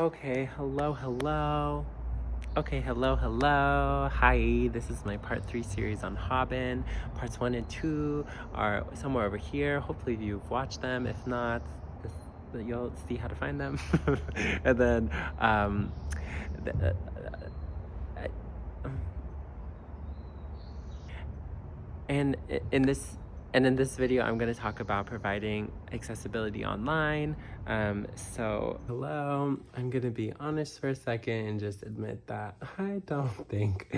Okay, hello. Okay, hello. Hi, this is my part 3 series on Haben. Parts 1 and 2 are somewhere over here. Hopefully you've watched them. If not, this, you'll see how to find them. And then, the, uh, uh, and in this and in this video, I'm going to talk about providing accessibility online. So, hello, I'm going to be honest for a second and just admit that I don't think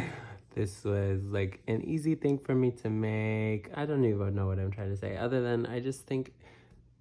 this was like an easy thing for me to make. I don't even know what I'm trying to say, other than I just think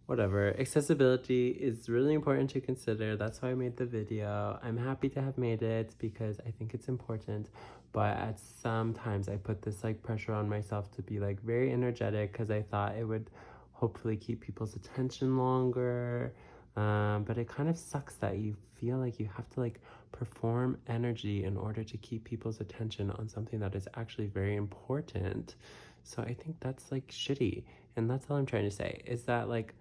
whatever. Accessibility is really important to consider. That's why I made the video. I'm happy to have made it because I think it's important. But at sometimes I put this like pressure on myself to be like very energetic because I thought it would hopefully keep people's attention longer. But it kind of sucks that you feel like you have to like perform energy in order to keep people's attention on something that is actually very important. So I think that's like shitty. And that's all I'm trying to say is that like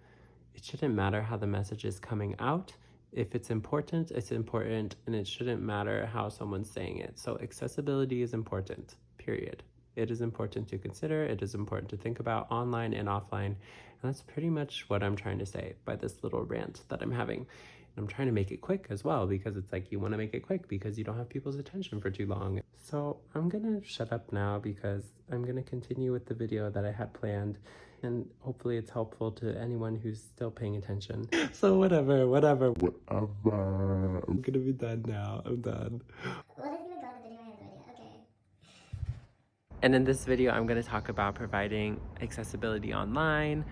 it shouldn't matter how the message is coming out. If it's important, and it shouldn't matter how someone's saying it. So accessibility is important, period. It is important to consider, it is important to think about online and offline. And that's pretty much what I'm trying to say by this little rant that I'm having. And I'm trying to make it quick as well because it's like you want to make it quick because you don't have people's attention for too long. So I'm gonna shut up now because I'm gonna continue with the video that I had planned and hopefully it's helpful to anyone who's still paying attention. So whatever. I'm gonna be done now. I'm done. What is even going the video? I have no idea. Okay. And in this video, I'm going to talk about providing accessibility online.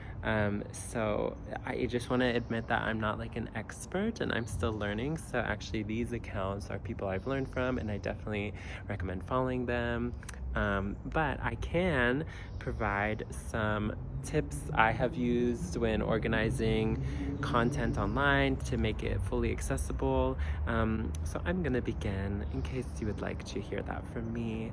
So I just want to admit that I'm not like an expert and I'm still learning. So actually these accounts are people I've learned from and I definitely recommend following them. But I can provide some tips I have used when organizing content online to make it fully accessible. So I'm gonna begin in case you would like to hear that from me.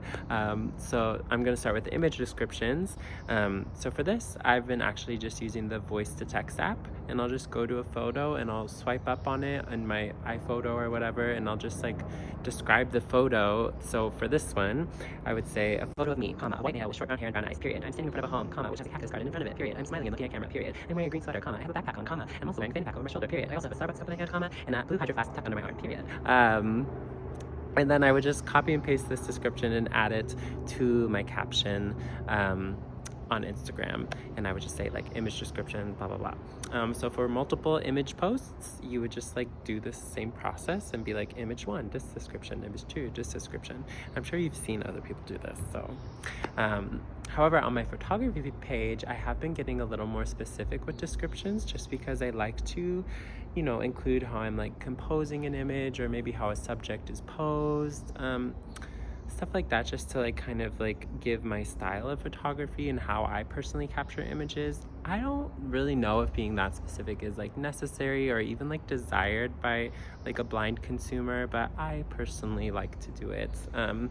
So I'm gonna start with the image descriptions. So for this, I've been actually just using the voice to text app, and I'll just go to a photo and I'll swipe up on it in my iPhoto or whatever, and I'll just like describe the photo. So for this one, I would say a photo of me, comma, a white male with short brown hair and brown eyes, period. I'm standing in front of a home, comma, which has a cactus garden in front of it, period. I'm smiling and looking at camera, period. I'm wearing a green sweater, comma, I have a backpack on, comma, I'm also wearing a fanny pack over my shoulder, period. I also have a Starbucks cup in my hand, comma, and a blue hydro flask tucked under my arm, period. And then I would just copy and paste this description and add it to my caption on Instagram, and I would just say like image description, blah blah blah. So for multiple image posts, you would just like do this same process and be like image 1, this description, image 2, this description. I'm sure you've seen other people do this. So however, on my photography page, I have been getting a little more specific with descriptions just because I like to, you know, include how I'm like composing an image or maybe how a subject is posed. Stuff like that, just to like kind of like give my style of photography and how I personally capture images. I don't really know if being that specific is like necessary or even like desired by like a blind consumer, but I personally like to do it. I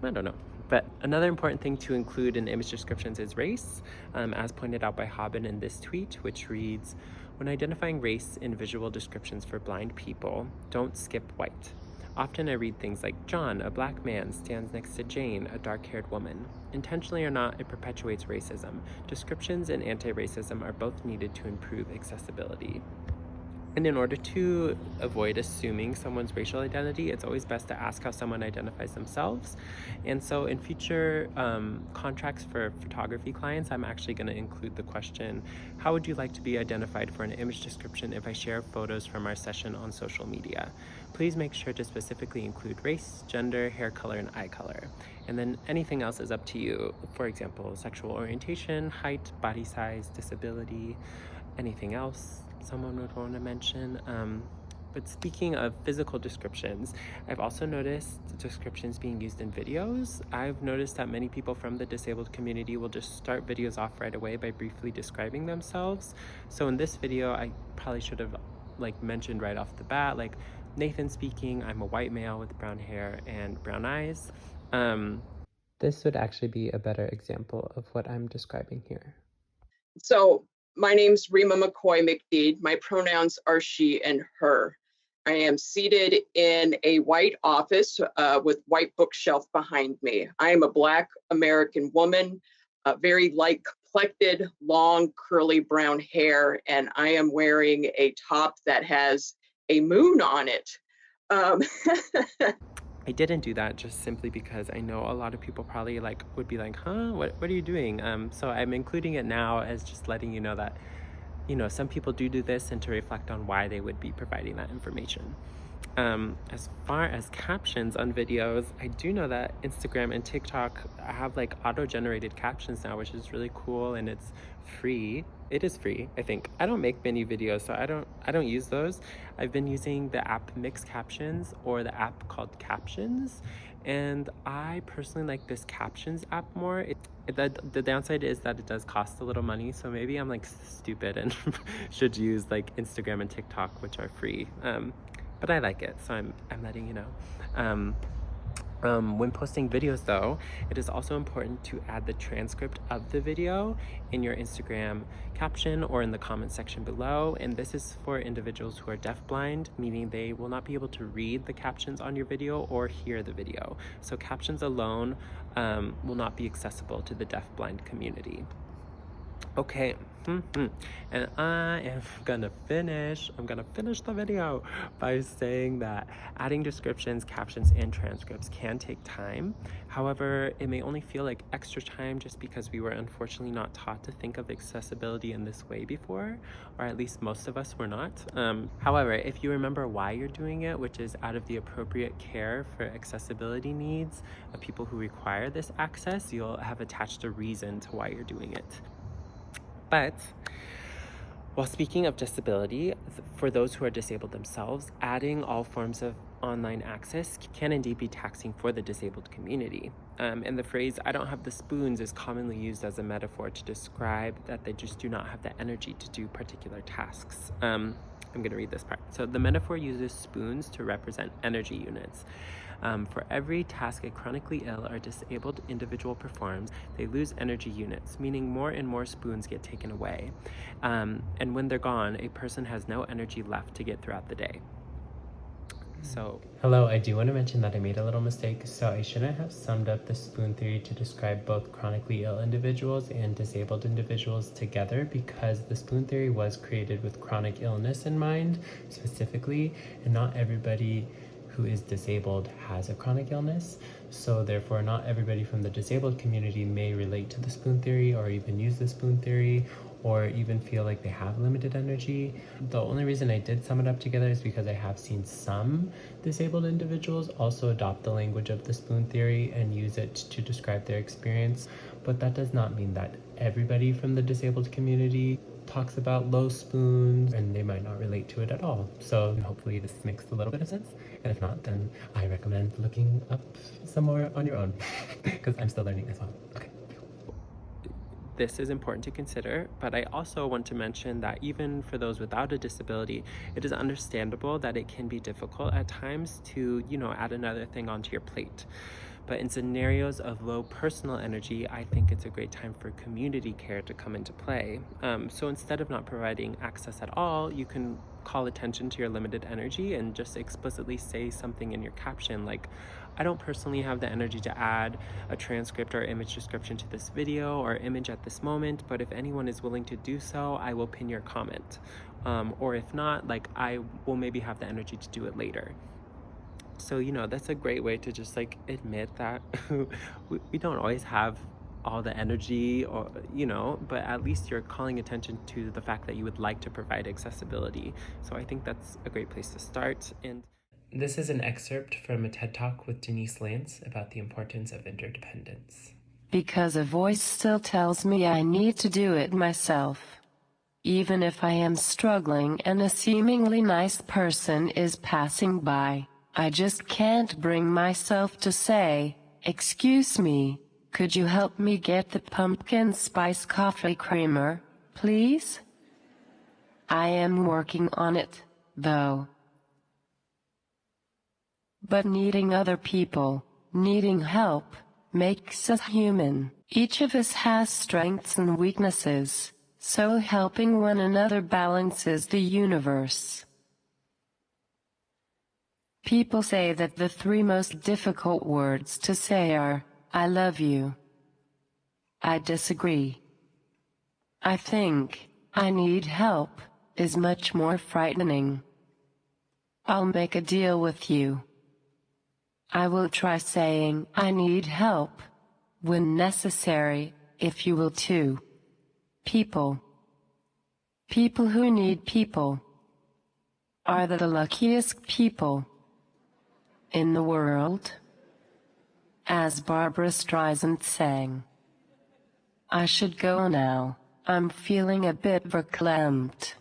don't know. But another important thing to include in image descriptions is race, as pointed out by Haben in this tweet, which reads, "When identifying race in visual descriptions for blind people, don't skip white. Often I read things like, John, a black man, stands next to Jane, a dark-haired woman. Intentionally or not, it perpetuates racism. Descriptions and anti-racism are both needed to improve accessibility." And in order to avoid assuming someone's racial identity, it's always best to ask how someone identifies themselves. And so in future contracts for photography clients, I'm actually going to include the question, how would you like to be identified for an image description if I share photos from our session on social media? Please make sure to specifically include race, gender, hair color, and eye color. And then anything else is up to you. For example, sexual orientation, height, body size, disability, anything else someone would want to mention. But speaking of physical descriptions, I've also noticed descriptions being used in videos. I've noticed that many people from the disabled community will just start videos off right away by briefly describing themselves. So in this video, I probably should have like mentioned right off the bat, like Nathan speaking, I'm a white male with brown hair and brown eyes. This would actually be a better example of what I'm describing here. So my name's Rima McCoy McDeed. My pronouns are she and her. I am seated in a white office with white bookshelf behind me. I am a Black American woman, very light complected, long curly brown hair, and I am wearing a top that has a moon on it. I didn't do that just simply because I know a lot of people probably would be like, huh, what are you doing? So I'm including it now as just letting you know that, some people do this and to reflect on why they would be providing that information. As far as captions on videos, I do know that Instagram and TikTok have auto-generated captions now, which is really cool, and it's free. It is free, I think. I don't make many videos, so I don't use those. I've been using the app Mix Captions or the app called Captions, and I personally like this Captions app more. The downside is that it does cost a little money, so maybe I'm stupid and should use Instagram and TikTok, which are free. But I like it, so I'm letting you know. When posting videos though, it is also important to add the transcript of the video in your Instagram caption or in the comment section below. And this is for individuals who are deafblind, meaning they will not be able to read the captions on your video or hear the video. So captions alone will not be accessible to the deafblind community. Okay, and I'm gonna finish the video by saying that adding descriptions, captions, and transcripts can take time. However, it may only feel like extra time just because we were unfortunately not taught to think of accessibility in this way before, or at least most of us were not. However, if you remember why you're doing it, which is out of the appropriate care for accessibility needs of people who require this access, you'll have attached a reason to why you're doing it. But while speaking of disability, for those who are disabled themselves, adding all forms of online access can indeed be taxing for the disabled community. And the phrase, "I don't have the spoons," is commonly used as a metaphor to describe that they just do not have the energy to do particular tasks. I'm going to read this part. So the metaphor uses spoons to represent energy units. For every task a chronically ill or disabled individual performs, they lose energy units, meaning more and more spoons get taken away. And when they're gone, a person has no energy left to get throughout the day. So, hello, I do want to mention that I made a little mistake. So I shouldn't have summed up the spoon theory to describe both chronically ill individuals and disabled individuals together, because the spoon theory was created with chronic illness in mind specifically, and not everybody who is disabled has a chronic illness. So therefore, not everybody from the disabled community may relate to the spoon theory or even use the spoon theory, or even feel like they have limited energy. The only reason I did sum it up together is because I have seen some disabled individuals also adopt the language of the spoon theory and use it to describe their experience, but that does not mean that everybody from the disabled community talks about low spoons, and they might not relate to it at all. So hopefully this makes a little bit of sense, and if not, then I recommend looking up some more on your own, because I'm still learning as well. Okay. This is important to consider, but I also want to mention that even for those without a disability, it is understandable that it can be difficult at times to, add another thing onto your plate. But in scenarios of low personal energy, I think it's a great time for community care to come into play. So instead of not providing access at all, you can call attention to your limited energy and just explicitly say something in your caption like, "I don't personally have the energy to add a transcript or image description to this video or image at this moment, but if anyone is willing to do so, I will pin your comment. Or if not, I will maybe have the energy to do it later." So, that's a great way to just admit that we don't always have all the energy, or but at least you're calling attention to the fact that you would like to provide accessibility. So I think that's a great place to start. And this is an excerpt from a TED Talk with Denise Lance about the importance of interdependence. Because a voice still tells me I need to do it myself. Even if I am struggling and a seemingly nice person is passing by, I just can't bring myself to say, "Excuse me, could you help me get the pumpkin spice coffee creamer, please?" I am working on it, though. But needing other people, needing help, makes us human. Each of us has strengths and weaknesses, so helping one another balances the universe. People say that the three most difficult words to say are, I love you. I disagree. I think, I need help, is much more frightening. I'll make a deal with you. I will try saying, I need help, when necessary, if you will too. People. People who need people are the luckiest people in the world. As Barbara Streisand sang. I should go now. I'm feeling a bit verklempt.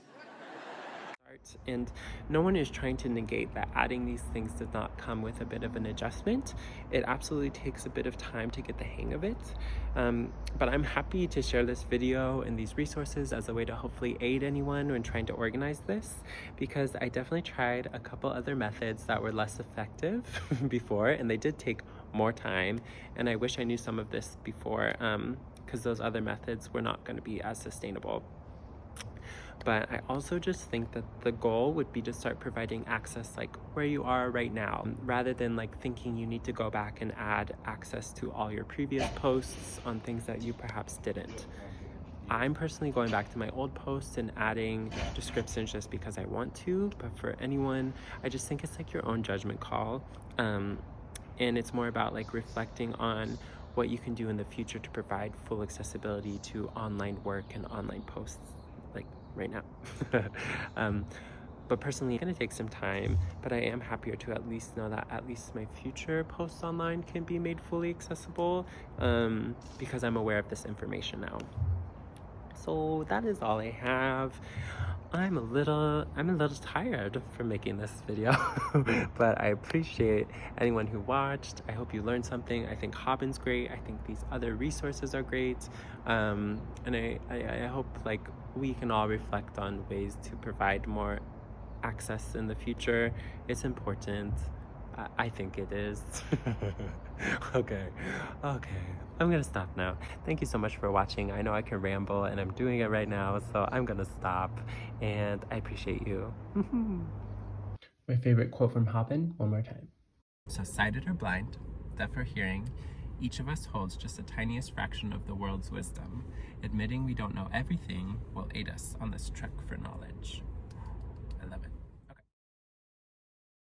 And no one is trying to negate that adding these things does not come with a bit of an adjustment. It absolutely takes a bit of time to get the hang of it. But I'm happy to share this video and these resources as a way to hopefully aid anyone when trying to organize this, because I definitely tried a couple other methods that were less effective before, and they did take more time. And I wish I knew some of this before, because those other methods were not going to be as sustainable. But I also just think that the goal would be to start providing access like where you are right now, rather than like thinking you need to go back and add access to all your previous posts on things that you perhaps didn't. I'm personally going back to my old posts and adding descriptions just because I want to, but for anyone, I just think it's like your own judgment call. And it's more about like reflecting on what you can do in the future to provide full accessibility to online work and online posts, like right now. But personally, it's gonna take some time, but I am happier to at least know that at least my future posts online can be made fully accessible, because I'm aware of this information now. So that is all I have. I'm a little tired from making this video, but I appreciate anyone who watched. I hope you learned something. I think Haben's great. I think these other resources are great. And I hope like we can all reflect on ways to provide more access in the future. It's important. I think it is. Okay. I'm gonna stop now. Thank you so much for watching. I know I can ramble and I'm doing it right now, so I'm gonna stop, and I appreciate you. My favorite quote from Haben, one more time. So sighted or blind, deaf or hearing, each of us holds just the tiniest fraction of the world's wisdom. Admitting we don't know everything will aid us on this trek for knowledge.